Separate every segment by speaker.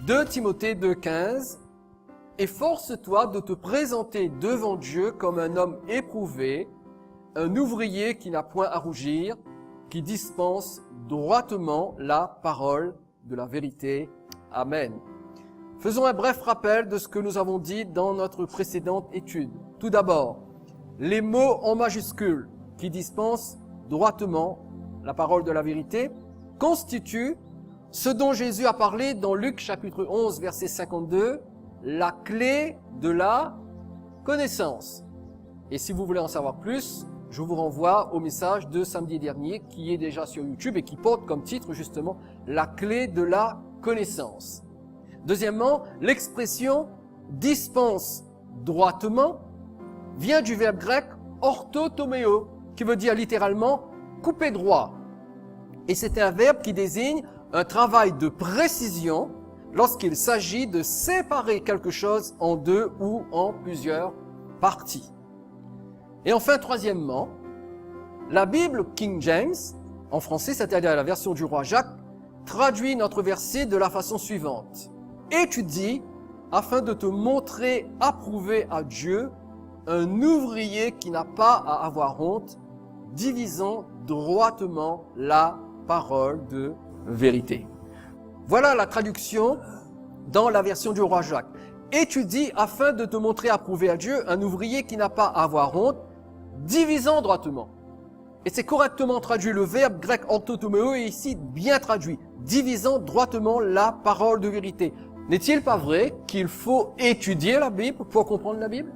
Speaker 1: 2 Timothée 2,15 « Efforce-toi de te présenter devant Dieu comme un homme éprouvé, un ouvrier qui n'a point à rougir, qui dispense droitement la parole de la vérité. Amen. » Faisons un bref rappel de ce que nous avons dit dans notre précédente étude. Tout d'abord, les mots en majuscules qui dispensent droitement la parole de la vérité constituent ce dont Jésus a parlé dans Luc chapitre 11 verset 52, la clé de la connaissance. Et si vous voulez en savoir plus, je vous renvoie au message de samedi dernier qui est déjà sur YouTube et qui porte comme titre justement la clé de la connaissance. Deuxièmement, l'expression dispense droitement vient du verbe grec orthotoméo qui veut dire littéralement couper droit. Et c'est un verbe qui désigne un travail de précision lorsqu'il s'agit de séparer quelque chose en deux ou en plusieurs parties. Et enfin, troisièmement, la Bible King James, en français, c'est-à-dire la version du roi Jacques, traduit notre verset de la façon suivante. « Étudie afin de te montrer approuvé à Dieu, un ouvrier qui n'a pas à avoir honte, divisant droitement la parole de vérité. » Voilà la traduction dans la version du roi Jacques. « Étudie afin de te montrer approuvé à Dieu, un ouvrier qui n'a pas à avoir honte, divisant droitement. » Et c'est correctement traduit, le verbe grec orthotoméo est ici bien traduit, divisant droitement la parole de vérité. N'est-il pas vrai qu'il faut étudier la Bible pour comprendre la Bible?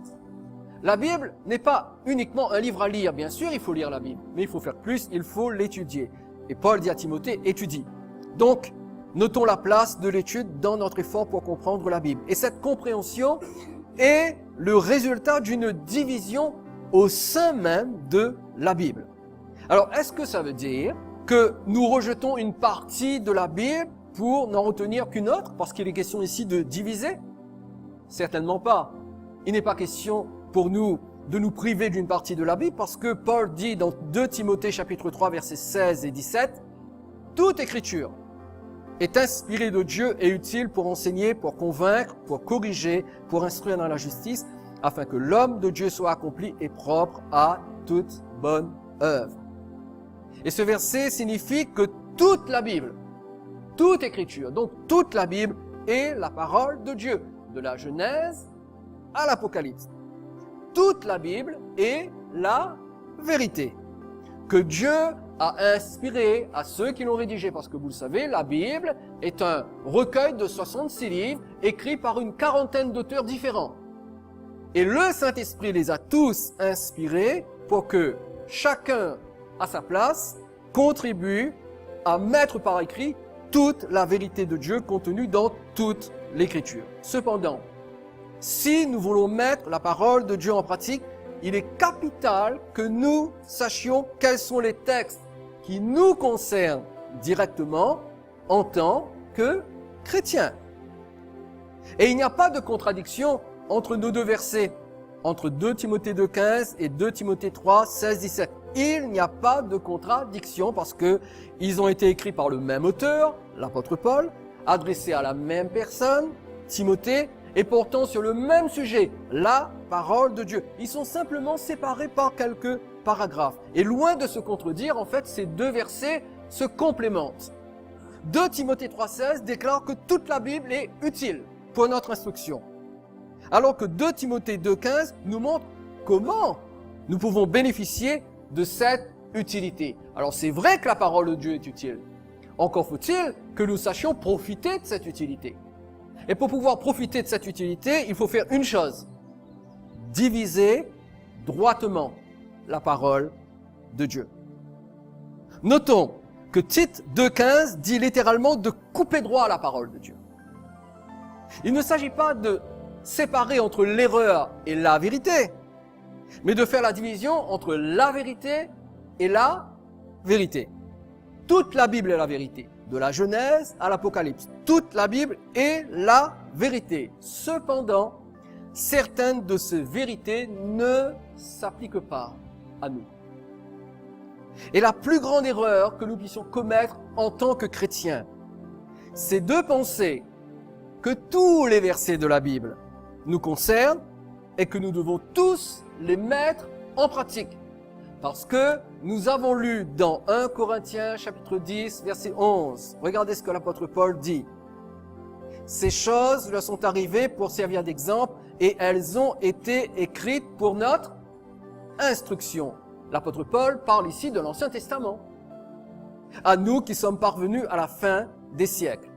Speaker 1: La Bible n'est pas uniquement un livre à lire, bien sûr il faut lire la Bible, mais il faut faire plus, il faut l'étudier. Et Paul dit à Timothée, étudie. Donc, notons la place de l'étude dans notre effort pour comprendre la Bible. Et cette compréhension est le résultat d'une division au sein même de la Bible. Alors, est-ce que ça veut dire que nous rejetons une partie de la Bible pour n'en retenir qu'une autre, parce qu'il est question ici de diviser? Certainement pas. Il n'est pas question pour nous de nous priver d'une partie de la Bible, parce que Paul dit dans 2 Timothée chapitre 3 versets 16 et 17, « Toute écriture est inspirée de Dieu et utile pour enseigner, pour convaincre, pour corriger, pour instruire dans la justice, afin que l'homme de Dieu soit accompli et propre à toute bonne œuvre. » Et ce verset signifie que toute la Bible, toute écriture, donc toute la Bible est la parole de Dieu, de la Genèse à l'Apocalypse. Toute la Bible est la vérité que Dieu a inspiré à ceux qui l'ont rédigée. Parce que vous le savez, la Bible est un recueil de 66 livres écrits par une quarantaine d'auteurs différents. Et le Saint-Esprit les a tous inspirés pour que chacun, à sa place, contribue à mettre par écrit toute la vérité de Dieu contenue dans toute l'Écriture. Cependant, si nous voulons mettre la parole de Dieu en pratique, il est capital que nous sachions quels sont les textes qui nous concernent directement en tant que chrétiens. Et il n'y a pas de contradiction entre nos deux versets, entre 2 Timothée 2,15 et 2 Timothée 3, 16, 17. Il n'y a pas de contradiction parce que ils ont été écrits par le même auteur, l'apôtre Paul, adressés à la même personne, Timothée, et portant sur le même sujet, la parole de Dieu. Ils sont simplement séparés par quelques paragraphes. Et loin de se contredire, en fait, ces deux versets se complémentent. 2 Timothée 3,16 déclare que toute la Bible est utile pour notre instruction. Alors que 2 Timothée 2,15 nous montre comment nous pouvons bénéficier de cette utilité. Alors c'est vrai que la parole de Dieu est utile. Encore faut-il que nous sachions profiter de cette utilité. Et pour pouvoir profiter de cette utilité, il faut faire une chose. Diviser droitement la parole de Dieu. Notons que Tite 2,15 dit littéralement de couper droit à la parole de Dieu. Il ne s'agit pas de séparer entre l'erreur et la vérité, mais de faire la division entre la vérité et la vérité. Toute la Bible est la vérité, de la Genèse à l'Apocalypse. Toute la Bible est la vérité. Cependant, certaines de ces vérités ne s'appliquent pas à nous. Et la plus grande erreur que nous puissions commettre en tant que chrétiens, c'est de penser que tous les versets de la Bible nous concernent et que nous devons tous les mettre en pratique. Parce que nous avons lu dans 1 Corinthiens chapitre 10, verset 11, regardez ce que l'apôtre Paul dit. Ces choses leur sont arrivées pour servir d'exemple et elles ont été écrites pour notre instruction. L'apôtre Paul parle ici de l'Ancien Testament. À nous qui sommes parvenus à la fin des siècles.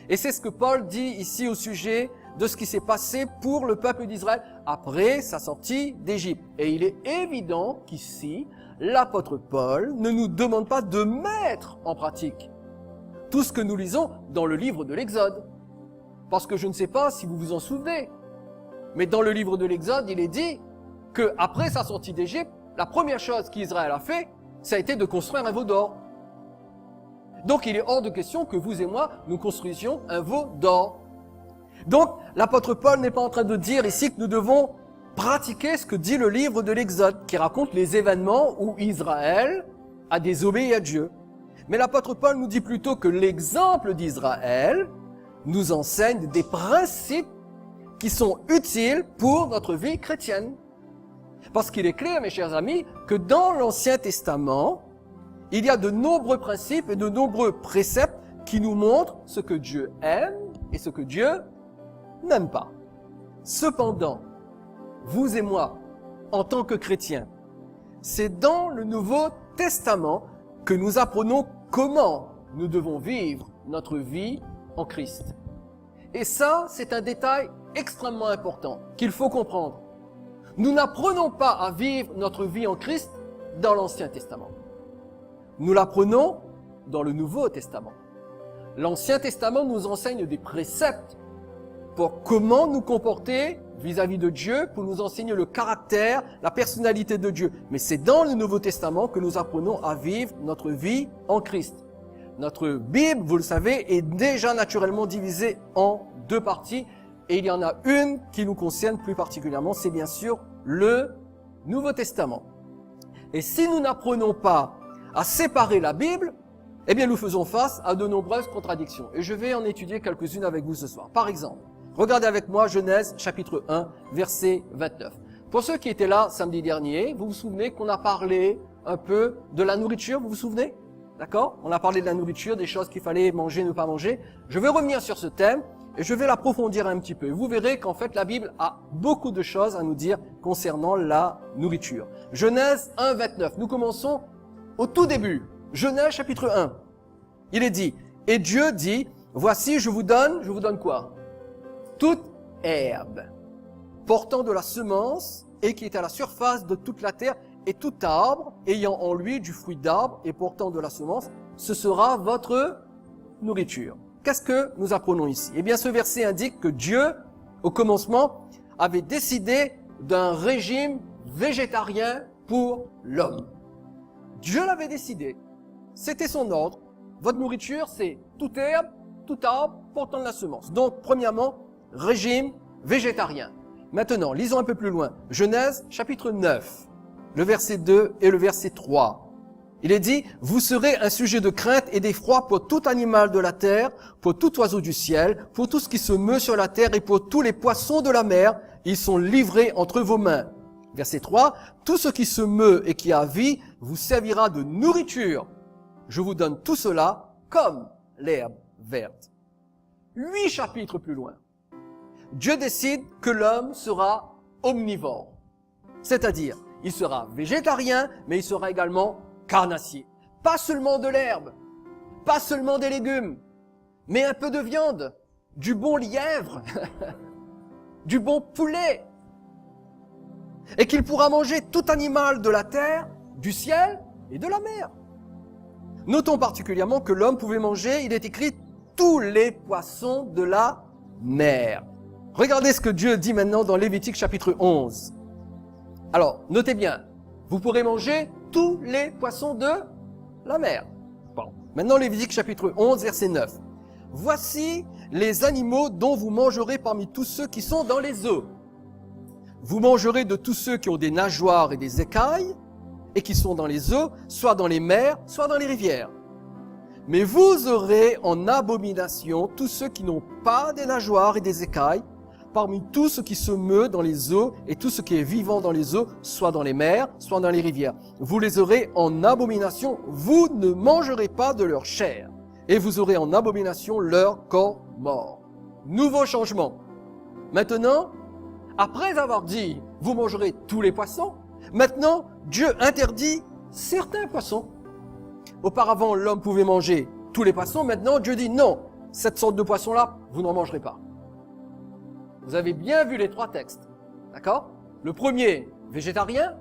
Speaker 1: Et c'est ce que Paul dit ici au sujet de ce qui s'est passé pour le peuple d'Israël après sa sortie d'Égypte. Et il est évident qu'ici, l'apôtre Paul ne nous demande pas de mettre en pratique tout ce que nous lisons dans le livre de l'Exode. Parce que je ne sais pas si vous vous en souvenez, mais dans le livre de l'Exode, il est dit qu'après sa sortie d'Égypte, la première chose qu'Israël a fait, ça a été de construire un veau d'or. Donc il est hors de question que vous et moi, nous construisions un veau d'or. Donc l'apôtre Paul n'est pas en train de dire ici que nous devons pratiquer ce que dit le livre de l'Exode, qui raconte les événements où Israël a désobéi à Dieu. Mais l'apôtre Paul nous dit plutôt que l'exemple d'Israël nous enseigne des principes qui sont utiles pour notre vie chrétienne. Parce qu'il est clair, mes chers amis, que dans l'Ancien Testament, il y a de nombreux principes et de nombreux préceptes qui nous montrent ce que Dieu aime et ce que Dieu n'aime pas. Cependant, vous et moi, en tant que chrétiens, c'est dans le Nouveau Testament que nous apprenons comment nous devons vivre notre vie en Christ. Et ça, c'est un détail extrêmement important qu'il faut comprendre. Nous n'apprenons pas à vivre notre vie en Christ dans l'Ancien Testament. Nous l'apprenons dans le Nouveau Testament. L'Ancien Testament nous enseigne des préceptes pour comment nous comporter vis-à-vis de Dieu, pour nous enseigner le caractère, la personnalité de Dieu. Mais c'est dans le Nouveau Testament que nous apprenons à vivre notre vie en Christ. Notre Bible, vous le savez, est déjà naturellement divisée en deux parties. Et il y en a une qui nous concerne plus particulièrement, c'est bien sûr le Nouveau Testament. Et si nous n'apprenons pas à séparer la Bible, eh bien nous faisons face à de nombreuses contradictions. Et je vais en étudier quelques-unes avec vous ce soir. Par exemple, regardez avec moi Genèse chapitre 1, verset 29. Pour ceux qui étaient là samedi dernier, vous vous souvenez qu'on a parlé un peu de la nourriture, vous vous souvenez? D'accord? On a parlé de la nourriture, des choses qu'il fallait manger, ne pas manger. Je vais revenir sur ce thème et je vais l'approfondir un petit peu. Vous verrez qu'en fait la Bible a beaucoup de choses à nous dire concernant la nourriture. Genèse 1, 29. Nous commençons au tout début. Genèse chapitre 1. Il est dit, et Dieu dit, voici je vous donne quoi? Toute herbe, portant de la semence et qui est à la surface de toute la terre, et tout arbre ayant en lui du fruit d'arbre et portant de la semence, ce sera votre nourriture. Qu'est-ce que nous apprenons ici? Eh bien, ce verset indique que Dieu, au commencement, avait décidé d'un régime végétarien pour l'homme. Dieu l'avait décidé. C'était son ordre. Votre nourriture, c'est toute herbe, tout arbre portant de la semence. Donc, premièrement, régime végétarien. Maintenant, lisons un peu plus loin. Genèse, chapitre 9, le verset 2 et le verset 3. Il est dit, « Vous serez un sujet de crainte et d'effroi pour tout animal de la terre, pour tout oiseau du ciel, pour tout ce qui se meut sur la terre et pour tous les poissons de la mer. Ils sont livrés entre vos mains. » Verset 3, « Tout ce qui se meut et qui a vie vous servira de nourriture. Je vous donne tout cela comme l'herbe verte. » 8 chapitres plus loin, Dieu décide que l'homme sera omnivore. C'est-à-dire, il sera végétarien, mais il sera également carnassier. Pas seulement de l'herbe, pas seulement des légumes, mais un peu de viande, du bon lièvre, du bon poulet. Et qu'il pourra manger tout animal de la terre, du ciel et de la mer. Notons particulièrement que l'homme pouvait manger, il est écrit, tous les poissons de la mer. Regardez ce que Dieu dit maintenant dans Lévitique chapitre 11. Alors, notez bien, vous pourrez manger tous les poissons de la mer. Bon. Maintenant, Lévitique chapitre 11, verset 9. Voici les animaux dont vous mangerez parmi tous ceux qui sont dans les eaux. Vous mangerez de tous ceux qui ont des nageoires et des écailles et qui sont dans les eaux, soit dans les mers, soit dans les rivières. Mais vous aurez en abomination tous ceux qui n'ont pas des nageoires et des écailles, parmi tout ce qui se meut dans les eaux et tout ce qui est vivant dans les eaux, soit dans les mers, soit dans les rivières. Vous les aurez en abomination, vous ne mangerez pas de leur chair, et vous aurez en abomination leur corps mort. Nouveau changement. Maintenant, après avoir dit, vous mangerez tous les poissons, maintenant, Dieu interdit certains poissons. Auparavant, l'homme pouvait manger tous les poissons. Maintenant, Dieu dit non, cette sorte de poisson-là, vous n'en mangerez pas. Vous avez bien vu les trois textes, d'accord? Le premier, végétarien.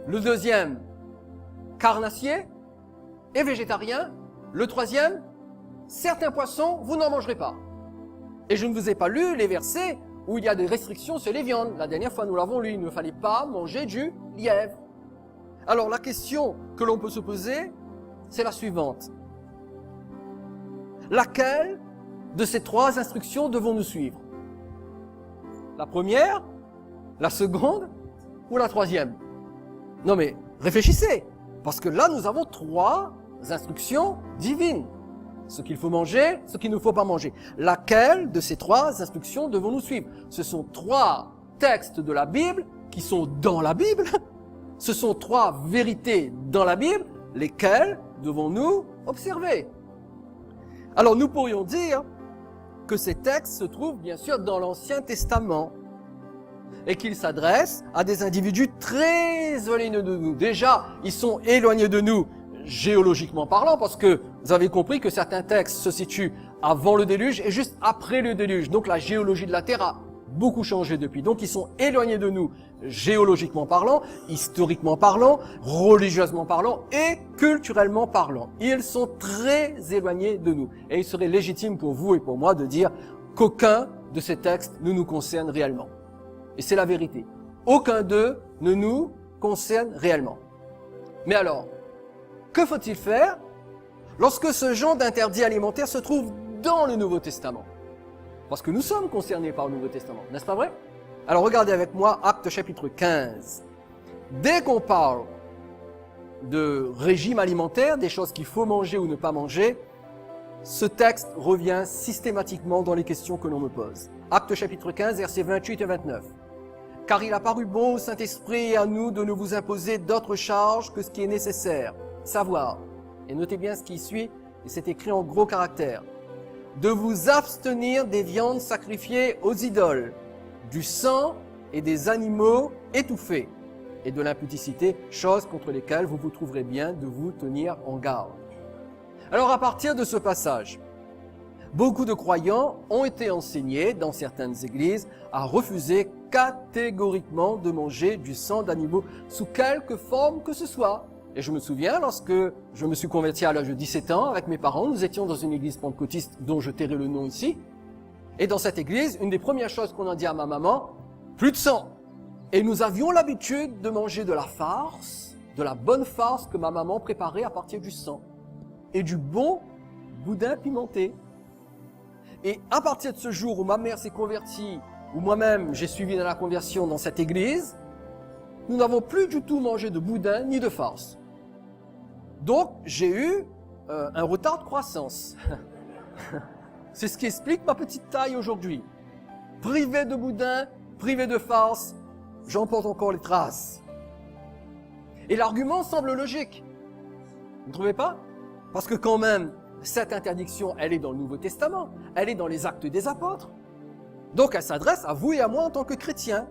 Speaker 1: Le deuxième, carnassier et végétarien. Le troisième, certains poissons, vous n'en mangerez pas. Et je ne vous ai pas lu les versets où il y a des restrictions sur les viandes. La dernière fois, nous l'avons lu, il ne fallait pas manger du lièvre. Alors, la question que l'on peut se poser, c'est la suivante. Laquelle de ces trois instructions devons-nous suivre? La première, la seconde ou la troisième? Non mais, réfléchissez, parce que là, nous avons trois instructions divines. Ce qu'il faut manger, ce qu'il ne faut pas manger. Laquelle de ces trois instructions devons-nous suivre? Ce sont trois textes de la Bible qui sont dans la Bible. Ce sont trois vérités dans la Bible, lesquelles devons-nous observer? Alors nous pourrions dire que ces textes se trouvent bien sûr dans l'Ancien Testament et qu'ils s'adressent à des individus très éloignés de nous. Déjà, ils sont éloignés de nous géologiquement parlant, parce que vous avez compris que certains textes se situent avant le déluge et juste après le déluge. Donc la géologie de la Terre a beaucoup changé depuis. Donc ils sont éloignés de nous géologiquement parlant, historiquement parlant, religieusement parlant et culturellement parlant. Ils sont très éloignés de nous. Et il serait légitime pour vous et pour moi de dire qu'aucun de ces textes ne nous concerne réellement. Et c'est la vérité. Aucun d'eux ne nous concerne réellement. Mais alors, que faut-il faire lorsque ce genre d'interdit alimentaire se trouve dans le Nouveau Testament? Parce que nous sommes concernés par le Nouveau Testament, n'est-ce pas vrai? Alors regardez avec moi Actes chapitre 15. Dès qu'on parle de régime alimentaire, des choses qu'il faut manger ou ne pas manger, ce texte revient systématiquement dans les questions que l'on me pose. Actes chapitre 15, versets 28 et 29. « Car il a paru bon au Saint-Esprit et à nous de ne vous imposer d'autres charges que ce qui est nécessaire, savoir, et notez bien ce qui suit, et c'est écrit en gros caractères, de vous abstenir des viandes sacrifiées aux idoles, du sang et des animaux étouffés, et de l'impudicité, choses contre lesquelles vous vous trouverez bien de vous tenir en garde. » Alors à partir de ce passage, beaucoup de croyants ont été enseignés dans certaines églises à refuser catégoriquement de manger du sang d'animaux sous quelque forme que ce soit. Et je me souviens, lorsque je me suis converti à l'âge de 17 ans avec mes parents, nous étions dans une église pentecôtiste dont je tairai le nom ici. Et dans cette église, une des premières choses qu'on a dit à ma maman, plus de sang. Et nous avions l'habitude de manger de la farce, de la bonne farce que ma maman préparait à partir du sang. Et du bon boudin pimenté. Et à partir de ce jour où ma mère s'est convertie, où moi-même j'ai suivi dans la conversion dans cette église, nous n'avons plus du tout mangé de boudin ni de farce. Donc j'ai eu un retard de croissance. C'est ce qui explique ma petite taille aujourd'hui. Privé de boudin, privé de farce, j'en porte encore les traces. Et l'argument semble logique. Vous ne trouvez pas? Parce que quand même, cette interdiction, elle est dans le Nouveau Testament, elle est dans les Actes des Apôtres. Donc elle s'adresse à vous et à moi en tant que chrétiens.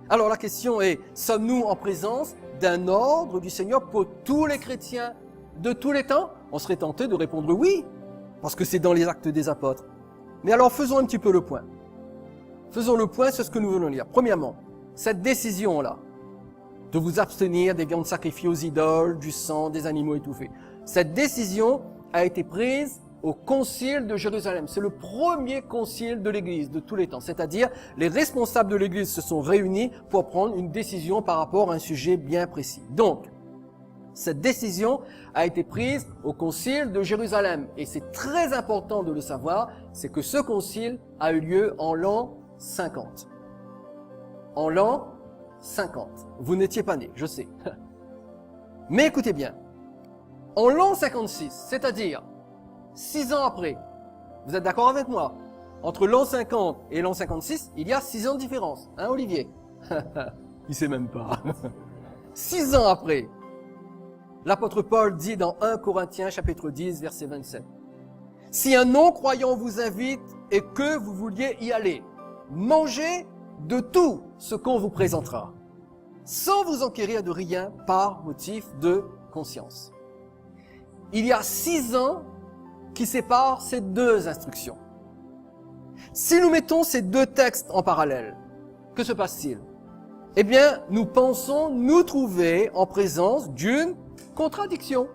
Speaker 1: Alors la question est, sommes-nous en présence d'un ordre du Seigneur pour tous les chrétiens de tous les temps? On serait tenté de répondre oui, parce que c'est dans les Actes des Apôtres. Mais alors faisons un petit peu le point. Faisons le point sur ce que nous venons de lire. Premièrement, cette décision-là, de vous abstenir des viandes sacrifiées aux idoles, du sang, des animaux étouffés. Cette décision a été prise au concile de Jérusalem. C'est le premier concile de l'Église de tous les temps. C'est-à-dire, les responsables de l'Église se sont réunis pour prendre une décision par rapport à un sujet bien précis. Donc, cette décision a été prise au concile de Jérusalem. Et c'est très important de le savoir, c'est que ce concile a eu lieu en l'an 50. En l'an 50. Vous n'étiez pas né, je sais. Mais écoutez bien. En l'an 56, c'est-à-dire 6 ans après, vous êtes d'accord avec moi? Entre l'an 50 et l'an 56, il y a 6 ans de différence. Hein, Olivier? Il sait même pas. 6 ans après, l'apôtre Paul dit dans 1 Corinthiens chapitre 10, verset 27. Si un non-croyant vous invite et que vous vouliez y aller, mangez de tout ce qu'on vous présentera, sans vous enquérir de rien par motif de conscience. Il y a 6 ans qui séparent ces deux instructions. Si nous mettons ces deux textes en parallèle, que se passe-t-il? Eh bien, nous pensons nous trouver en présence d'une contradiction.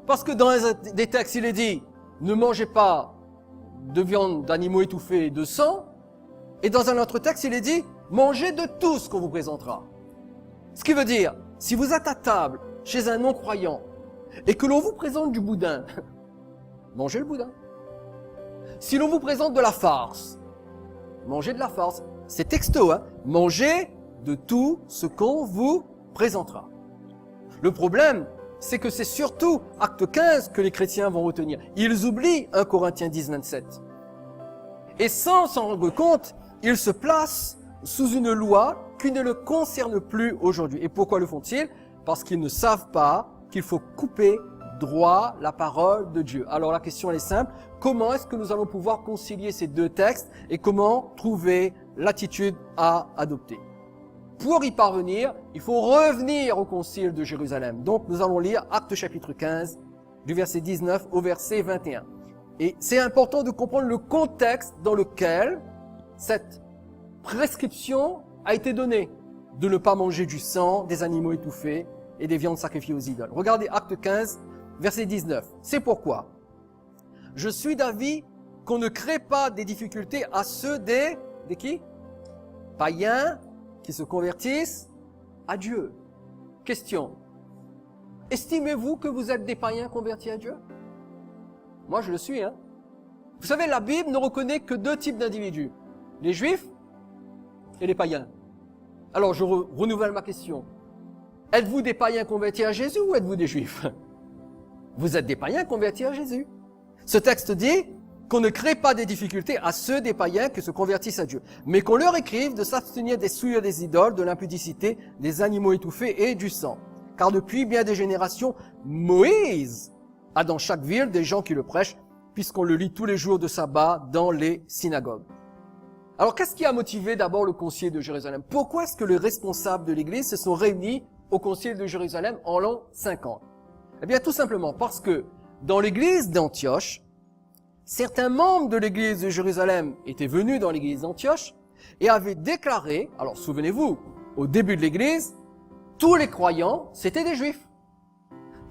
Speaker 1: Parce que dans des textes, il est dit « Ne mangez pas de viande d'animaux étouffés et de sang », et dans un autre texte, il est dit « Mangez de tout ce qu'on vous présentera ». Ce qui veut dire, si vous êtes à table chez un non-croyant et que l'on vous présente du boudin, mangez le boudin. Si l'on vous présente de la farce, mangez de la farce. C'est texto, hein. Mangez de tout ce qu'on vous présentera. Le problème, c'est que c'est surtout Acte 15 que les chrétiens vont retenir. Ils oublient 1 Corinthiens 10, 27. Et sans s'en rendre compte, ils se placent sous une loi qui ne le concerne plus aujourd'hui. Et pourquoi le font-ils? Parce qu'ils ne savent pas qu'il faut couper droit la parole de Dieu. Alors la question elle est simple. Comment est-ce que nous allons pouvoir concilier ces deux textes et comment trouver l'attitude à adopter? Pour y parvenir, il faut revenir au concile de Jérusalem. Donc nous allons lire Actes chapitre 15, du verset 19 au verset 21. Et c'est important de comprendre le contexte dans lequel cette prescription a été donnée de ne pas manger du sang, des animaux étouffés et des viandes sacrifiées aux idoles. Regardez Acte 15, verset 19. C'est pourquoi je suis d'avis qu'on ne crée pas des difficultés à ceux des qui? Païens qui se convertissent à Dieu. Question. Estimez-vous que vous êtes des païens convertis à Dieu? Moi, je le suis, hein. Vous savez, la Bible ne reconnaît que deux types d'individus. Les juifs et les païens. Alors, je renouvelle ma question. Êtes-vous des païens convertis à Jésus ou êtes-vous des juifs? Vous êtes des païens convertis à Jésus. Ce texte dit qu'on ne crée pas des difficultés à ceux des païens qui se convertissent à Dieu, mais qu'on leur écrive de s'abstenir des souillures des idoles, de l'impudicité, des animaux étouffés et du sang. Car depuis bien des générations, Moïse a dans chaque ville des gens qui le prêchent, puisqu'on le lit tous les jours de sabbat dans les synagogues. Alors, qu'est-ce qui a motivé d'abord le concile de Jérusalem? Pourquoi est-ce que les responsables de l'Église se sont réunis au concile de Jérusalem en l'an 50? Eh bien, tout simplement parce que dans l'église d'Antioche, certains membres de l'église de Jérusalem étaient venus dans l'église d'Antioche et avaient déclaré, alors souvenez-vous, au début de l'église, tous les croyants, c'était des juifs.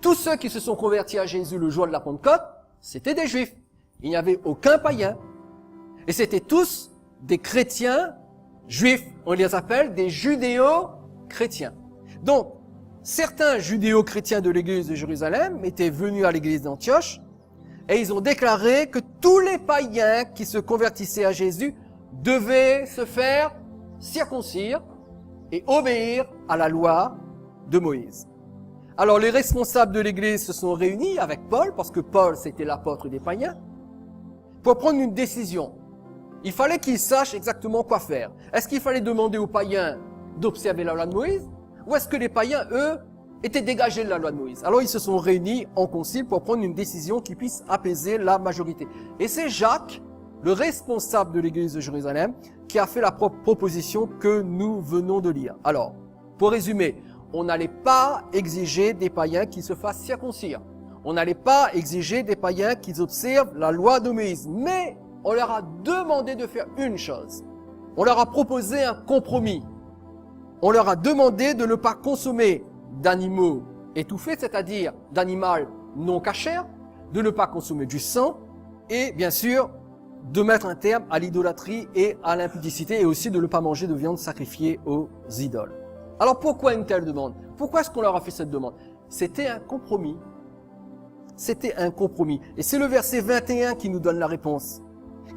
Speaker 1: Tous ceux qui se sont convertis à Jésus le jour de la Pentecôte, c'était des juifs. Il n'y avait aucun païen. Et c'était tous des chrétiens juifs. On les appelle des judéo-chrétiens. Donc, certains judéo-chrétiens de l'église de Jérusalem étaient venus à l'église d'Antioche et ils ont déclaré que tous les païens qui se convertissaient à Jésus devaient se faire circoncire et obéir à la loi de Moïse. Alors les responsables de l'église se sont réunis avec Paul, parce que Paul c'était l'apôtre des païens, pour prendre une décision. Il fallait qu'ils sachent exactement quoi faire. Est-ce qu'il fallait demander aux païens d'observer la loi de Moïse? Ou est-ce que les païens, eux, étaient dégagés de la loi de Moïse? Alors ils se sont réunis en concile pour prendre une décision qui puisse apaiser la majorité. Et c'est Jacques, le responsable de l'église de Jérusalem, qui a fait la proposition que nous venons de lire. Alors, pour résumer, on n'allait pas exiger des païens qui se fassent circoncire. On n'allait pas exiger des païens qui observent la loi de Moïse. Mais on leur a demandé de faire une chose. On leur a proposé un compromis. On leur a demandé de ne pas consommer d'animaux étouffés, c'est-à-dire d'animal non cachère, de ne pas consommer du sang et bien sûr de mettre un terme à l'idolâtrie et à l'impudicité et aussi de ne pas manger de viande sacrifiée aux idoles. Alors pourquoi une telle demande? Pourquoi est-ce qu'on leur a fait cette demande? C'était un compromis. C'était un compromis. Et c'est le verset 21 qui nous donne la réponse.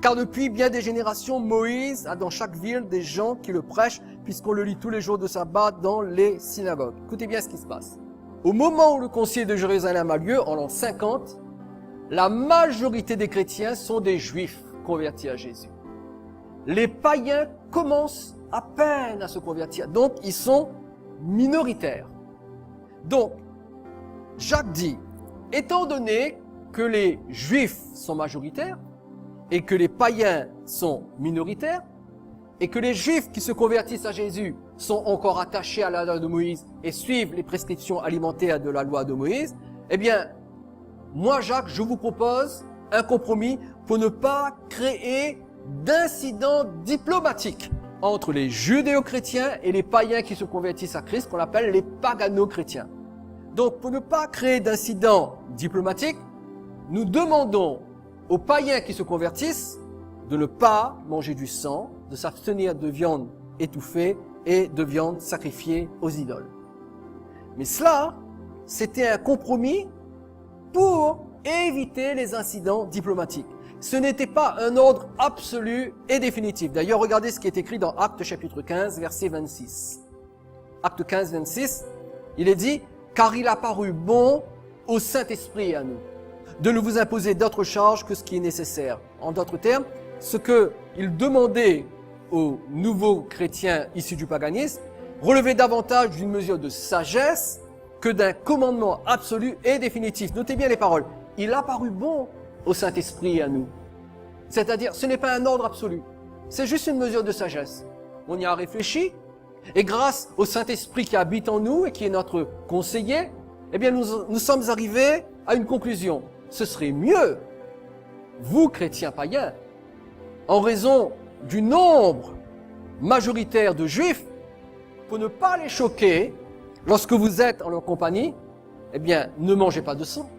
Speaker 1: Car depuis bien des générations, Moïse a dans chaque ville des gens qui le prêchent, puisqu'on le lit tous les jours de sabbat dans les synagogues. Écoutez bien ce qui se passe. au moment où le concile de Jérusalem a lieu, en l'an 50, la majorité des chrétiens sont des juifs convertis à Jésus. Les païens commencent à peine à se convertir, donc ils sont minoritaires. Donc, Jacques dit, étant donné que les juifs sont majoritaires et que les païens sont minoritaires et que les juifs qui se convertissent à Jésus sont encore attachés à la loi de Moïse et suivent les prescriptions alimentaires de la loi de Moïse, eh bien, moi, Jacques, je vous propose un compromis pour ne pas créer d'incidents diplomatiques entre les judéo-chrétiens et les païens qui se convertissent à Christ, qu'on appelle les pagano-chrétiens. Donc, pour ne pas créer d'incidents diplomatiques, nous demandons aux païens qui se convertissent de ne pas manger du sang, de s'abstenir de viande étouffée et de viande sacrifiée aux idoles. Mais cela, c'était un compromis pour éviter les incidents diplomatiques. Ce n'était pas un ordre absolu et définitif. D'ailleurs, regardez ce qui est écrit dans Actes chapitre 15, verset 26. Actes 15, 26, il est dit « Car il a paru bon au Saint-Esprit et à nous, de ne vous imposer d'autres charges que ce qui est nécessaire. » En d'autres termes, ce qu'il demandait aux nouveaux chrétiens issus du paganisme relevait davantage d'une mesure de sagesse que d'un commandement absolu et définitif. Notez bien les paroles. Il a paru bon au Saint-Esprit et à nous. C'est-à-dire, ce n'est pas un ordre absolu. C'est juste une mesure de sagesse. On y a réfléchi. Et grâce au Saint-Esprit qui habite en nous et qui est notre conseiller, eh bien, nous sommes arrivés à une conclusion. Ce serait mieux, vous, chrétiens païens, en raison du nombre majoritaire de juifs, pour ne pas les choquer, lorsque vous êtes en leur compagnie, eh bien, ne mangez pas de sang,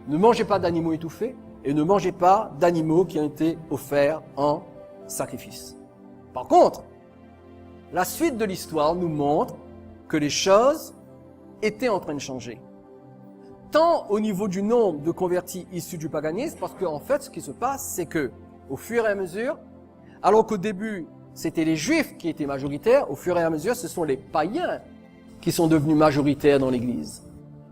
Speaker 1: ne mangez pas d'animaux étouffés et ne mangez pas d'animaux qui ont été offerts en sacrifice. Par contre, la suite de l'histoire nous montre que les choses étaient en train de changer. Tant au niveau du nombre de convertis issus du paganisme, parce qu'en fait, ce qui se passe, c'est que, au fur et à mesure, alors qu'au début, c'était les juifs qui étaient majoritaires, au fur et à mesure, ce sont les païens qui sont devenus majoritaires dans l'Église.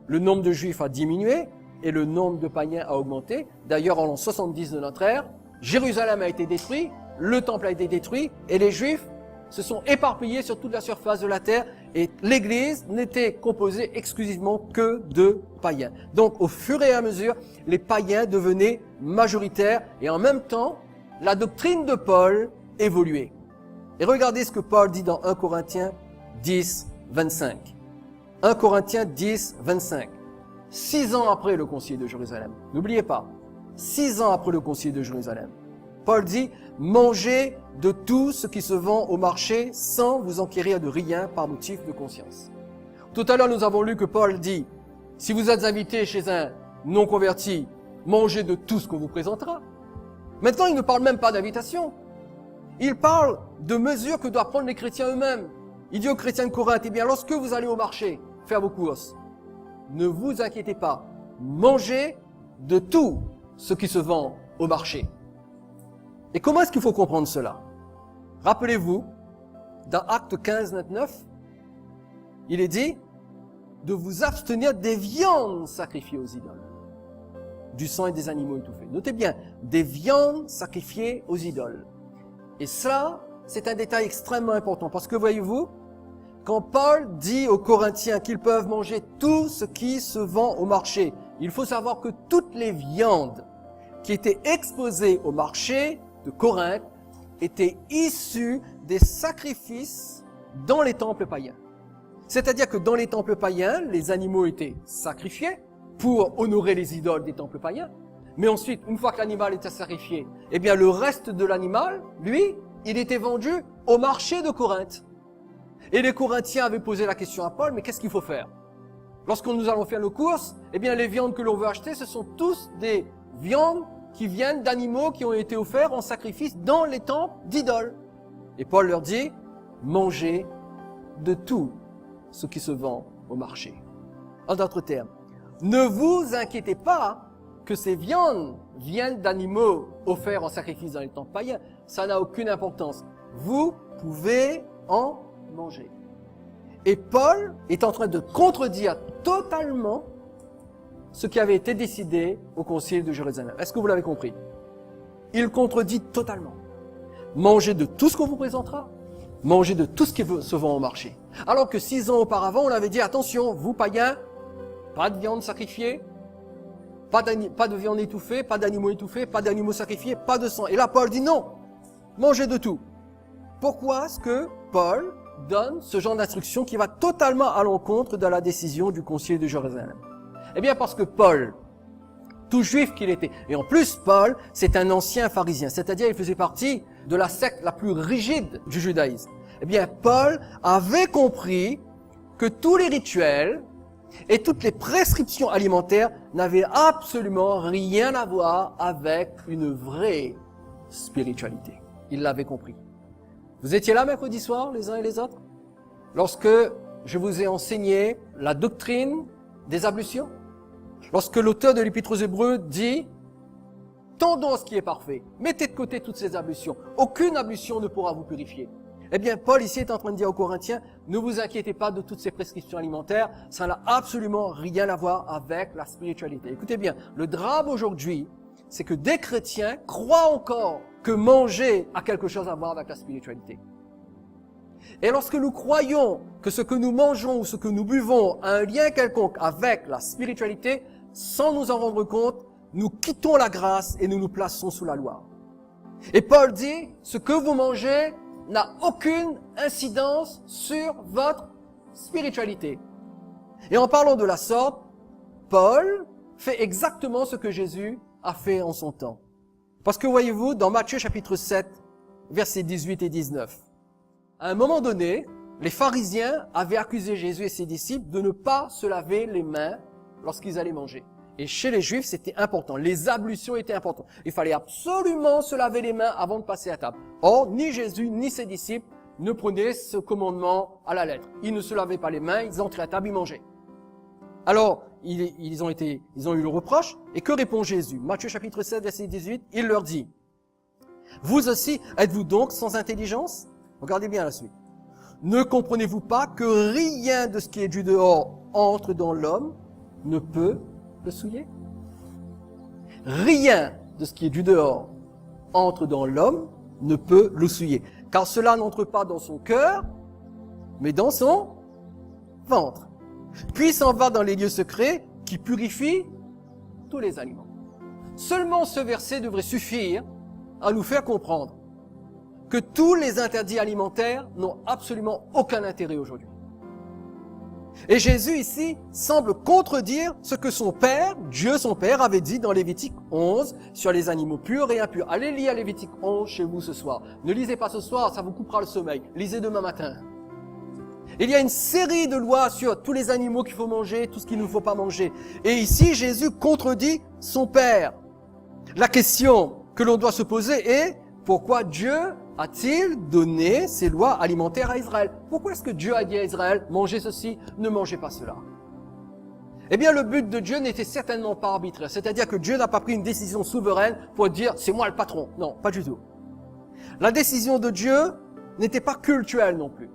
Speaker 1: Le nombre de juifs a diminué et le nombre de païens a augmenté. D'ailleurs, en l'an 70 de notre ère, Jérusalem a été détruit, le temple a été détruit et les juifs se sont éparpillés sur toute la surface de la terre et l'Église n'était composée exclusivement que de païens. Donc, au fur et à mesure, les païens devenaient majoritaires et en même temps, la doctrine de Paul évoluait. Et regardez ce que Paul dit dans 1 Corinthiens 10, 25. 1 Corinthiens 10, 25. 6 ans après le concile de Jérusalem. N'oubliez pas, 6 ans après le concile de Jérusalem. Paul dit, mangez de tout ce qui se vend au marché sans vous enquérir de rien par motif de conscience. Tout à l'heure, nous avons lu que Paul dit, si vous êtes invité chez un non-converti, mangez de tout ce qu'on vous présentera. Maintenant, il ne parle même pas d'invitation. Il parle de mesures que doivent prendre les chrétiens eux-mêmes. Il dit aux chrétiens de Corinthe, eh bien, lorsque vous allez au marché faire vos courses, ne vous inquiétez pas, mangez de tout ce qui se vend au marché. Et comment est-ce qu'il faut comprendre cela? Rappelez-vous, dans Actes 15, 29, il est dit de vous abstenir des viandes sacrifiées aux idoles, du sang et des animaux étouffés. Notez bien, des viandes sacrifiées aux idoles. Et ça, c'est un détail extrêmement important parce que voyez-vous, quand Paul dit aux Corinthiens qu'ils peuvent manger tout ce qui se vend au marché, il faut savoir que toutes les viandes qui étaient exposées au marché de Corinthe étaient issues des sacrifices dans les temples païens. C'est-à-dire que dans les temples païens, les animaux étaient sacrifiés pour honorer les idoles des temples païens. Mais ensuite, une fois que l'animal était sacrifié, eh bien le reste de l'animal, lui, il était vendu au marché de Corinthe. Et les Corinthiens avaient posé la question à Paul, mais qu'est-ce qu'il faut faire? Lorsque nous allons faire nos courses, eh bien les viandes que l'on veut acheter, ce sont tous des viandes qui viennent d'animaux qui ont été offerts en sacrifice dans les temples d'idoles. Et Paul leur dit, mangez de tout ce qui se vend au marché. En d'autres termes, ne vous inquiétez pas que ces viandes viennent d'animaux offerts en sacrifice dans les temples païens. Ça n'a aucune importance. Vous pouvez en manger. Et Paul est en train de contredire totalement ce qui avait été décidé au concile de Jérusalem. Est-ce que vous l'avez compris? Il contredit totalement. Mangez de tout ce qu'on vous présentera. Mangez de tout ce qui se vend au marché. Alors que 6 ans auparavant, on avait dit, attention, vous païens, pas de viande sacrifiée, pas de viande étouffée, pas d'animaux étouffés, pas d'animaux sacrifiés, pas de sang. Et là, Paul dit non, mangez de tout. Pourquoi est-ce que Paul donne ce genre d'instruction qui va totalement à l'encontre de la décision du concile de Jérusalem? Eh bien, parce que Paul, tout juif qu'il était, et en plus, Paul, c'est un ancien pharisien, c'est-à-dire il faisait partie de la secte la plus rigide du judaïsme. Eh bien, Paul avait compris que tous les rituels et toutes les prescriptions alimentaires n'avaient absolument rien à voir avec une vraie spiritualité. Il l'avait compris. Vous étiez là mercredi soir, les uns et les autres, lorsque je vous ai enseigné la doctrine des ablutions? Lorsque l'auteur de l'Épître aux Hébreux dit « Tendons à ce qui est parfait, mettez de côté toutes ces ablutions, aucune ablution ne pourra vous purifier. » Eh bien, Paul ici est en train de dire aux Corinthiens « Ne vous inquiétez pas de toutes ces prescriptions alimentaires, ça n'a absolument rien à voir avec la spiritualité. » Écoutez bien, le drame aujourd'hui, c'est que des chrétiens croient encore que manger a quelque chose à voir avec la spiritualité. Et lorsque nous croyons que ce que nous mangeons ou ce que nous buvons a un lien quelconque avec la spiritualité, sans nous en rendre compte, nous quittons la grâce et nous nous plaçons sous la loi. Et Paul dit, ce que vous mangez n'a aucune incidence sur votre spiritualité. Et en parlant de la sorte, Paul fait exactement ce que Jésus a fait en son temps. Parce que voyez-vous, dans Matthieu chapitre 7, versets 18 et 19, à un moment donné, les pharisiens avaient accusé Jésus et ses disciples de ne pas se laver les mains lorsqu'ils allaient manger. Et chez les Juifs, c'était important. Les ablutions étaient importantes. Il fallait absolument se laver les mains avant de passer à table. Or, ni Jésus ni ses disciples ne prenaient ce commandement à la lettre. Ils ne se lavaient pas les mains, ils entraient à table, ils mangeaient. Alors, ils ont eu le reproche. Et que répond Jésus? Matthieu chapitre 7, verset 18, il leur dit, « Vous aussi, êtes-vous donc sans intelligence ?» Regardez bien la suite. « Ne comprenez-vous pas que rien de ce qui est du dehors entre dans l'homme ne peut le souiller? Rien de ce qui est du dehors entre dans l'homme ne peut le souiller. Car cela n'entre pas dans son cœur, mais dans son ventre. Puis s'en va dans les lieux secrets qui purifient tous les aliments. » Seulement ce verset devrait suffire à nous faire comprendre que tous les interdits alimentaires n'ont absolument aucun intérêt aujourd'hui. Et Jésus ici semble contredire ce que son Père, Dieu son Père, avait dit dans Lévitique 11 sur les animaux purs et impurs. Allez lire Lévitique 11 chez vous ce soir. Ne lisez pas ce soir, ça vous coupera le sommeil. Lisez demain matin. Il y a une série de lois sur tous les animaux qu'il faut manger, tout ce qu'il ne faut pas manger. Et ici, Jésus contredit son Père. La question que l'on doit se poser est, pourquoi Dieu a-t-il donné ces lois alimentaires à Israël? Pourquoi est-ce que Dieu a dit à Israël, mangez ceci, ne mangez pas cela? Eh bien, le but de Dieu n'était certainement pas arbitraire. C'est-à-dire que Dieu n'a pas pris une décision souveraine pour dire, c'est moi le patron. Non, pas du tout. La décision de Dieu n'était pas cultuelle non plus.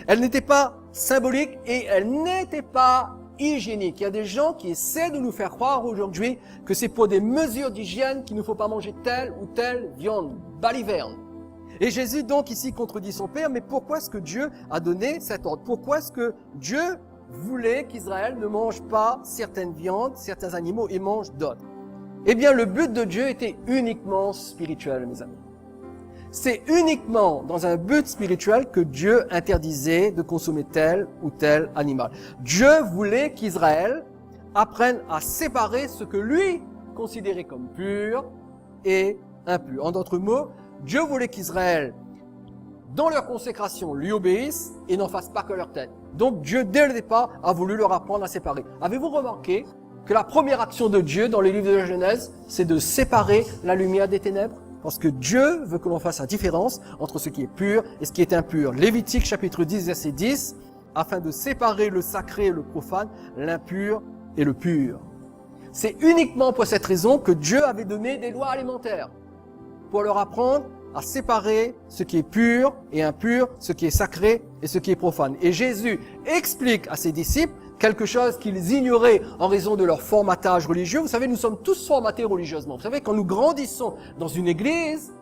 Speaker 1: Elle n'était pas symbolique et elle n'était pas hygiénique. Il y a des gens qui essaient de nous faire croire aujourd'hui que c'est pour des mesures d'hygiène qu'il ne faut pas manger telle ou telle viande, baliverne. Et Jésus donc ici contredit son Père, mais pourquoi est-ce que Dieu a donné cet ordre? Pourquoi est-ce que Dieu voulait qu'Israël ne mange pas certaines viandes, certains animaux et mange d'autres? Eh bien, le but de Dieu était uniquement spirituel, mes amis. C'est uniquement dans un but spirituel que Dieu interdisait de consommer tel ou tel animal. Dieu voulait qu'Israël apprenne à séparer ce que lui considérait comme pur et impur. En d'autres mots, Dieu voulait qu'Israël, dans leur consécration, lui obéisse et n'en fasse pas que leur tête. Donc Dieu, dès le départ, a voulu leur apprendre à séparer. Avez-vous remarqué que la première action de Dieu dans les livres de la Genèse, c'est de séparer la lumière des ténèbres? Parce que Dieu veut que l'on fasse la différence entre ce qui est pur et ce qui est impur. Lévitique chapitre 10, verset 10, afin de séparer le sacré et le profane, l'impur et le pur. C'est uniquement pour cette raison que Dieu avait donné des lois alimentaires, pour leur apprendre à séparer ce qui est pur et impur, ce qui est sacré et ce qui est profane. Et Jésus explique à ses disciples quelque chose qu'ils ignoraient en raison de leur formatage religieux. Vous savez, nous sommes tous formatés religieusement. Vous savez, quand nous grandissons dans une église,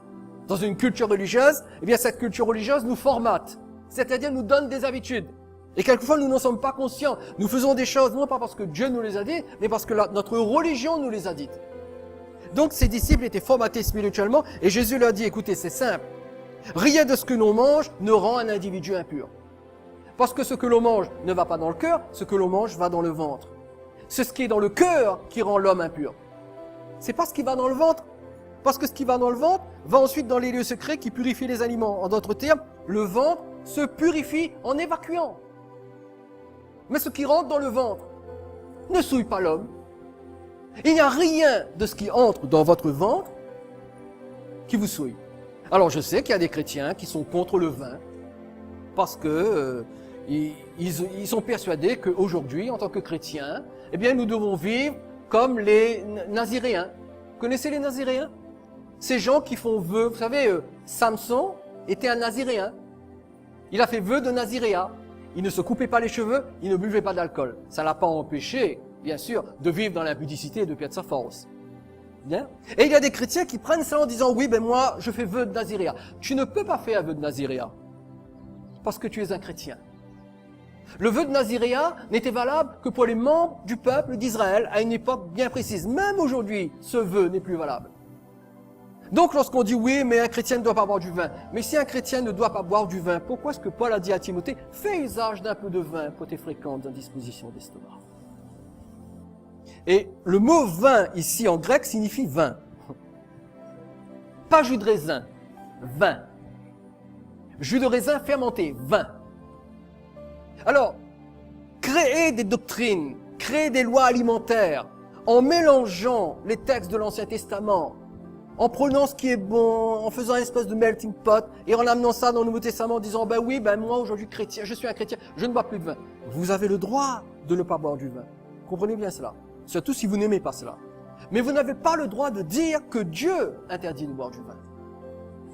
Speaker 1: dans une culture religieuse, eh bien cette culture religieuse nous formate, c'est-à-dire nous donne des habitudes. Et quelquefois, nous n'en sommes pas conscients. Nous faisons des choses, non pas parce que Dieu nous les a dit, mais parce que notre religion nous les a dites. Donc, ces disciples étaient formatés spirituellement, et Jésus leur dit, écoutez, c'est simple. Rien de ce que l'on mange ne rend un individu impur. Parce que ce que l'on mange ne va pas dans le cœur, ce que l'on mange va dans le ventre. C'est ce qui est dans le cœur qui rend l'homme impur. C'est pas ce qui va dans le ventre. Parce que ce qui va dans le ventre va ensuite dans les lieux secrets qui purifient les aliments. En d'autres termes, le ventre se purifie en évacuant. Mais ce qui rentre dans le ventre ne souille pas l'homme. Il n'y a rien de ce qui entre dans votre ventre qui vous souille. Alors je sais qu'il y a des chrétiens qui sont contre le vin parce que ils sont persuadés qu'aujourd'hui, en tant que chrétiens, eh bien nous devons vivre comme les Naziréens. Vous connaissez les Naziréens? Ces gens qui font vœu. Vous savez, Samson était un Naziréen. Il a fait vœu de Naziréat. Il ne se coupait pas les cheveux, il ne buvait pas d'alcool. Ça ne l'a pas empêché, bien sûr, de vivre dans l'impudicité et de perdre sa force. Bien. Et il y a des chrétiens qui prennent ça en disant, oui, ben moi, je fais vœu de Naziréat. Tu ne peux pas faire un vœu de Naziréat, parce que tu es un chrétien. Le vœu de Naziréat n'était valable que pour les membres du peuple d'Israël à une époque bien précise. Même aujourd'hui, ce vœu n'est plus valable. Donc lorsqu'on dit oui, mais un chrétien ne doit pas boire du vin. Mais si un chrétien ne doit pas boire du vin, pourquoi est-ce que Paul a dit à Timothée, fais usage d'un peu de vin pour tes fréquentes indispositions d'estomac? Et le mot vin ici en grec signifie vin. Pas jus de raisin, vin. Jus de raisin fermenté, vin. Alors, créer des doctrines, créer des lois alimentaires, en mélangeant les textes de l'Ancien Testament, en prenant ce qui est bon, en faisant une espèce de melting pot, et en amenant ça dans le Nouveau Testament en disant, ben oui, ben moi aujourd'hui chrétien, je suis un chrétien, je ne bois plus de vin. Vous avez le droit de ne pas boire du vin. Comprenez bien cela. Surtout si vous n'aimez pas cela. Mais vous n'avez pas le droit de dire que Dieu interdit de boire du vin.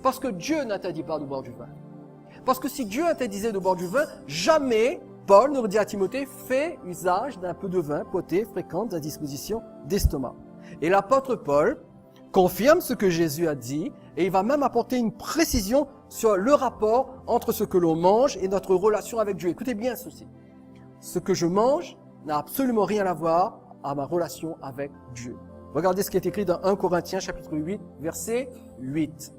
Speaker 1: Parce que Dieu n'interdit pas de boire du vin. Parce que si Dieu interdisait de boire du vin, jamais Paul n'aurait dit à Timothée, fais usage d'un peu de vin pour tes fréquentes indispositions d'estomac. Et l'apôtre Paul confirme ce que Jésus a dit, et il va même apporter une précision sur le rapport entre ce que l'on mange et notre relation avec Dieu. Écoutez bien ceci. Ce que je mange n'a absolument rien à voir à ma relation avec Dieu. Regardez ce qui est écrit dans 1 Corinthiens chapitre 8, verset 8.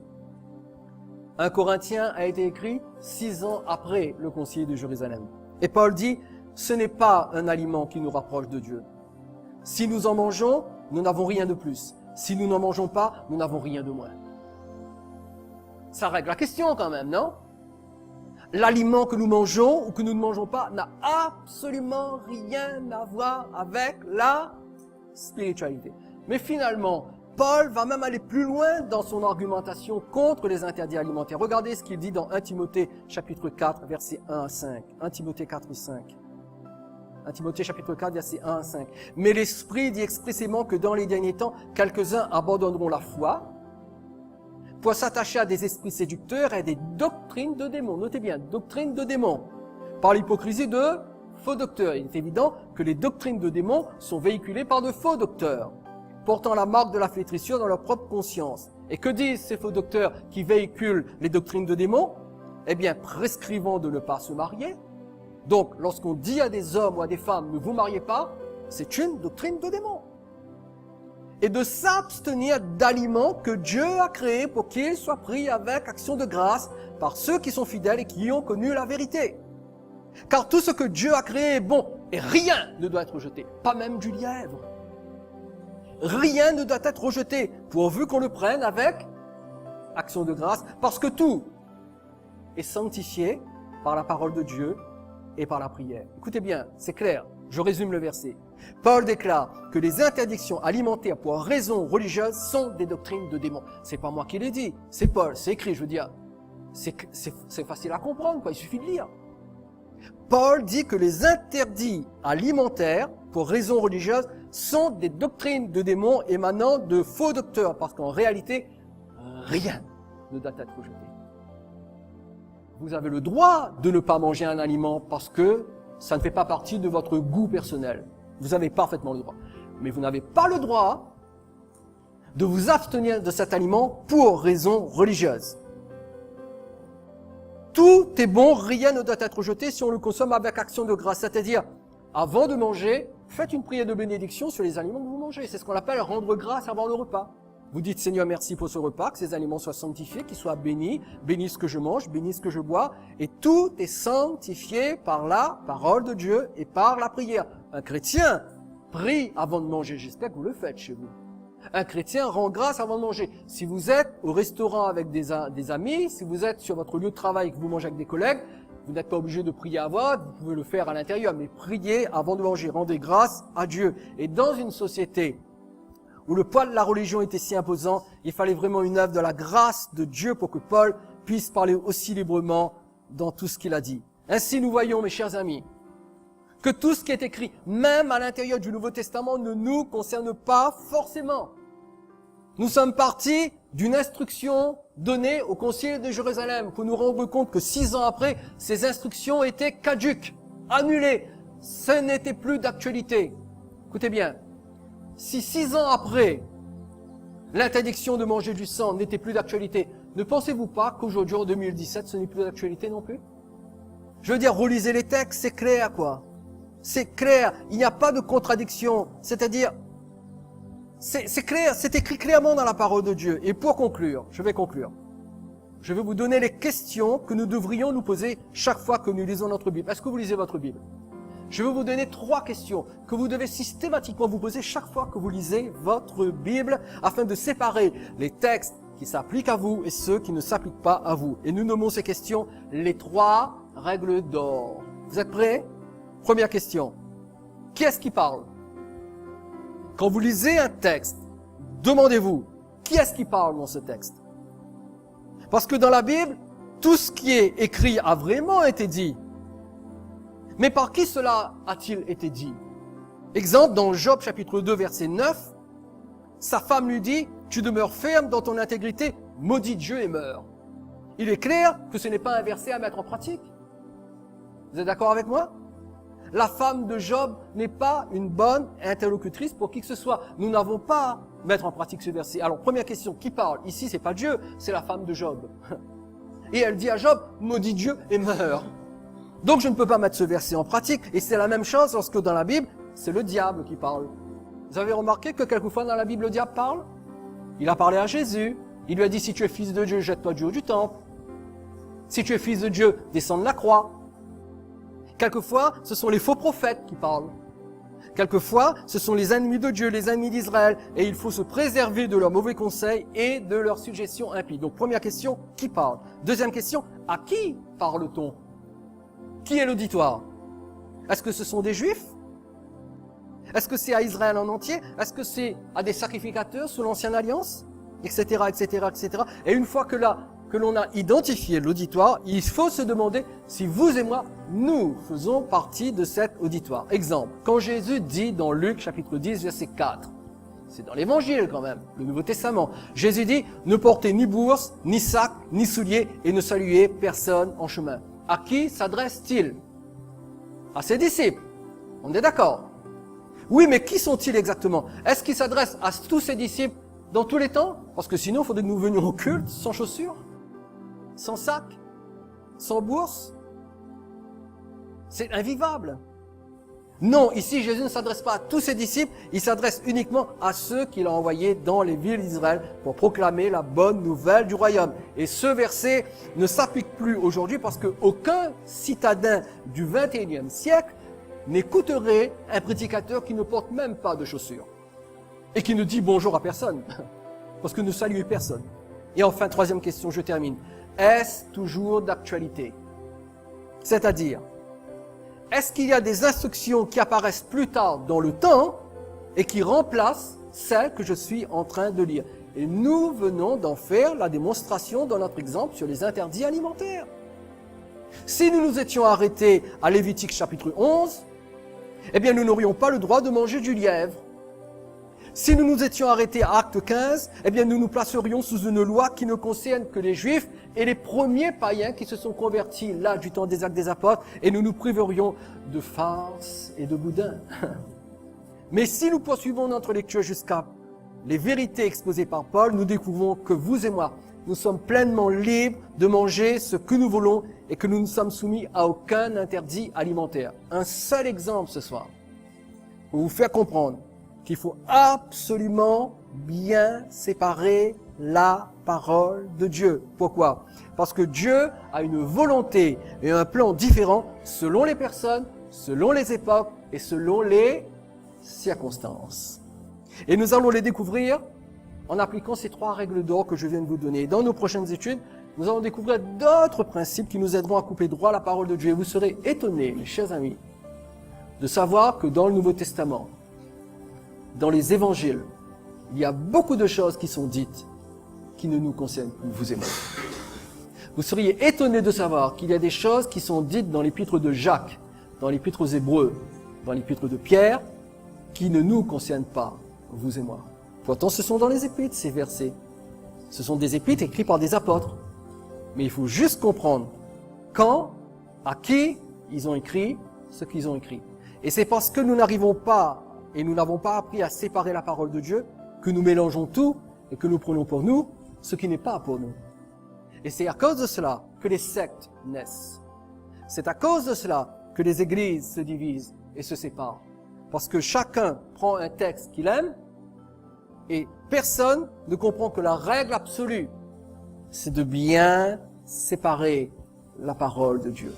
Speaker 1: 1 Corinthiens a été écrit 6 ans après le concile de Jérusalem. Et Paul dit, ce n'est pas un aliment qui nous rapproche de Dieu. Si nous en mangeons, nous n'avons rien de plus. Si nous n'en mangeons pas, nous n'avons rien de moins. Ça règle la question quand même, non? L'aliment que nous mangeons ou que nous ne mangeons pas n'a absolument rien à voir avec la spiritualité. Mais finalement, Paul va même aller plus loin dans son argumentation contre les interdits alimentaires. Regardez ce qu'il dit dans 1 Timothée chapitre 4, versets 1 à 5. 1 Timothée 4, 5. 1 Timothée chapitre 4, versets 1 à 5. Mais l'Esprit dit expressément que dans les derniers temps, quelques-uns abandonneront la foi pour s'attacher à des esprits séducteurs et à des doctrines de démons. Notez bien, doctrines de démons. Par l'hypocrisie de faux docteurs. Il est évident que les doctrines de démons sont véhiculées par de faux docteurs, portant la marque de la flétrissure dans leur propre conscience. Et que disent ces faux docteurs qui véhiculent les doctrines de démons? Eh bien, prescrivant de ne pas se marier. Donc, lorsqu'on dit à des hommes ou à des femmes, ne vous mariez pas, c'est une doctrine de démon. Et de s'abstenir d'aliments que Dieu a créés pour qu'ils soient pris avec action de grâce par ceux qui sont fidèles et qui ont connu la vérité. Car tout ce que Dieu a créé est bon, et rien ne doit être rejeté, pas même du lièvre. Rien ne doit être rejeté, pourvu qu'on le prenne avec action de grâce, parce que tout est sanctifié par la parole de Dieu et par la prière. Écoutez bien, c'est clair, je résume le verset. Paul déclare que les interdictions alimentaires pour raisons religieuses sont des doctrines de démons. C'est pas moi qui l'ai dit, c'est Paul, c'est écrit, je veux dire. C'est facile à comprendre, quoi, il suffit de lire. Paul dit que les interdits alimentaires pour raisons religieuses sont des doctrines de démons émanant de faux docteurs, parce qu'en réalité, rien ne doit être rejeté. Vous avez le droit de ne pas manger un aliment parce que ça ne fait pas partie de votre goût personnel. Vous avez parfaitement le droit. Mais vous n'avez pas le droit de vous abstenir de cet aliment pour raison religieuse. Tout est bon, rien ne doit être rejeté si on le consomme avec action de grâce. C'est-à-dire, avant de manger, faites une prière de bénédiction sur les aliments que vous mangez. C'est ce qu'on appelle rendre grâce avant le repas. Vous dites, Seigneur, merci pour ce repas, que ces aliments soient sanctifiés, qu'ils soient bénis, bénis ce que je mange, bénis ce que je bois, et tout est sanctifié par la parole de Dieu et par la prière. Un chrétien prie avant de manger, j'espère que vous le faites chez vous. Un chrétien rend grâce avant de manger. Si vous êtes au restaurant avec des amis, si vous êtes sur votre lieu de travail et que vous mangez avec des collègues, vous n'êtes pas obligé de prier à voix, vous pouvez le faire à l'intérieur, mais priez avant de manger, rendez grâce à Dieu. Et dans une société où le poids de la religion était si imposant, il fallait vraiment une œuvre de la grâce de Dieu pour que Paul puisse parler aussi librement dans tout ce qu'il a dit. Ainsi, nous voyons, mes chers amis, que tout ce qui est écrit, même à l'intérieur du Nouveau Testament, ne nous concerne pas forcément. Nous sommes partis d'une instruction donnée au Concile de Jérusalem pour nous rendre compte que 6 ans après, ces instructions étaient caduques, annulées. Ce n'était plus d'actualité. Écoutez bien. Si 6 ans après, l'interdiction de manger du sang n'était plus d'actualité, ne pensez-vous pas qu'aujourd'hui, en 2017, ce n'est plus d'actualité non plus? Je veux dire, relisez les textes, c'est clair, quoi. C'est clair, il n'y a pas de contradiction. C'est-à-dire, c'est clair, c'est écrit clairement dans la parole de Dieu. Et pour conclure, je vais conclure. Je vais vous donner les questions que nous devrions nous poser chaque fois que nous lisons notre Bible. Est-ce que vous lisez votre Bible? Je vais vous donner 3 questions que vous devez systématiquement vous poser chaque fois que vous lisez votre Bible afin de séparer les textes qui s'appliquent à vous et ceux qui ne s'appliquent pas à vous. Et nous nommons ces questions les 3 règles d'or. Vous êtes prêts? Première question. Qui est-ce qui parle? Quand vous lisez un texte, demandez-vous, qui est-ce qui parle dans ce texte? Parce que dans la Bible, tout ce qui est écrit a vraiment été dit. Mais par qui cela a-t-il été dit? Exemple, dans Job chapitre 2 verset 9, sa femme lui dit, tu demeures ferme dans ton intégrité, maudis Dieu et meurs. Il est clair que ce n'est pas un verset à mettre en pratique. Vous êtes d'accord avec moi? La femme de Job n'est pas une bonne interlocutrice pour qui que ce soit. Nous n'avons pas à mettre en pratique ce verset. Alors, première question, qui parle? Ici, c'est pas Dieu, c'est la femme de Job. Et elle dit à Job, maudis Dieu et meurs. Donc je ne peux pas mettre ce verset en pratique. Et c'est la même chose lorsque dans la Bible, c'est le diable qui parle. Vous avez remarqué que quelquefois dans la Bible, le diable parle? Il a parlé à Jésus. Il lui a dit, si tu es fils de Dieu, jette-toi du haut du temple. Si tu es fils de Dieu, descends de la croix. Quelquefois, ce sont les faux prophètes qui parlent. Quelquefois, ce sont les ennemis de Dieu, les ennemis d'Israël. Et il faut se préserver de leurs mauvais conseils et de leurs suggestions impies. Donc première question, qui parle? Deuxième question, à qui parle-t-on? Qui est l'auditoire? Est-ce que ce sont des Juifs? Est-ce que c'est à Israël en entier? Est-ce que c'est à des sacrificateurs sous l'Ancienne Alliance? Etc., etc., etc. Et une fois que l'on a identifié l'auditoire, il faut se demander si vous et moi, nous faisons partie de cet auditoire. Exemple, quand Jésus dit dans Luc chapitre 10, verset 4, c'est dans l'Évangile quand même, le Nouveau Testament, Jésus dit, ne portez ni bourse, ni sac, ni souliers, et ne saluez personne en chemin. À qui s'adresse-t-il? À ses disciples. On est d'accord? Oui, mais qui sont-ils exactement? Est-ce qu'il s'adresse à tous ses disciples dans tous les temps? Parce que sinon, il faudrait que nous venions au culte sans chaussures, sans sac, sans bourse. C'est invivable. Non, ici, Jésus ne s'adresse pas à tous ses disciples, il s'adresse uniquement à ceux qu'il a envoyés dans les villes d'Israël pour proclamer la bonne nouvelle du royaume. Et ce verset ne s'applique plus aujourd'hui parce qu'aucun citadin du 21e siècle n'écouterait un prédicateur qui ne porte même pas de chaussures et qui ne dit bonjour à personne, parce que ne saluez personne. Et enfin, troisième question, je termine. Est-ce toujours d'actualité? C'est-à-dire, est-ce qu'il y a des instructions qui apparaissent plus tard dans le temps et qui remplacent celles que je suis en train de lire? Et nous venons d'en faire la démonstration dans notre exemple sur les interdits alimentaires. Si nous nous étions arrêtés à Lévitique chapitre 11, eh bien nous n'aurions pas le droit de manger du lièvre. Si nous nous étions arrêtés à Acte 15, eh bien nous nous placerions sous une loi qui ne concerne que les Juifs et les premiers païens qui se sont convertis là du temps des Actes des Apôtres, et nous nous priverions de farces et de boudin. Mais si nous poursuivons notre lecture jusqu'à les vérités exposées par Paul, nous découvrons que vous et moi, nous sommes pleinement libres de manger ce que nous voulons et que nous ne sommes soumis à aucun interdit alimentaire. Un seul exemple ce soir pour vous faire comprendre qu'il faut absolument bien séparer la parole de Dieu. Pourquoi? Parce que Dieu a une volonté et un plan différent selon les personnes, selon les époques et selon les circonstances. Et nous allons les découvrir en appliquant ces 3 règles d'or que je viens de vous donner. Dans nos prochaines études, nous allons découvrir d'autres principes qui nous aideront à couper droit la parole de Dieu. Et vous serez étonnés, mes chers amis, de savoir que dans le Nouveau Testament, dans les évangiles, il y a beaucoup de choses qui sont dites qui ne nous concernent plus, vous et moi. Vous seriez étonnés de savoir qu'il y a des choses qui sont dites dans l'épître de Jacques, dans l'épître aux Hébreux, dans l'épître de Pierre, qui ne nous concernent pas, vous et moi. Pourtant, ce sont dans les épîtres, ces versets. Ce sont des épîtres écrits par des apôtres. Mais il faut juste comprendre quand, à qui ils ont écrit ce qu'ils ont écrit. Et c'est parce que nous n'arrivons pas et nous n'avons pas appris à séparer la parole de Dieu que nous mélangeons tout et que nous prenons pour nous ce qui n'est pas pour nous. Et c'est à cause de cela que les sectes naissent. C'est à cause de cela que les églises se divisent et se séparent. Parce que chacun prend un texte qu'il aime et personne ne comprend que la règle absolue, c'est de bien séparer la parole de Dieu.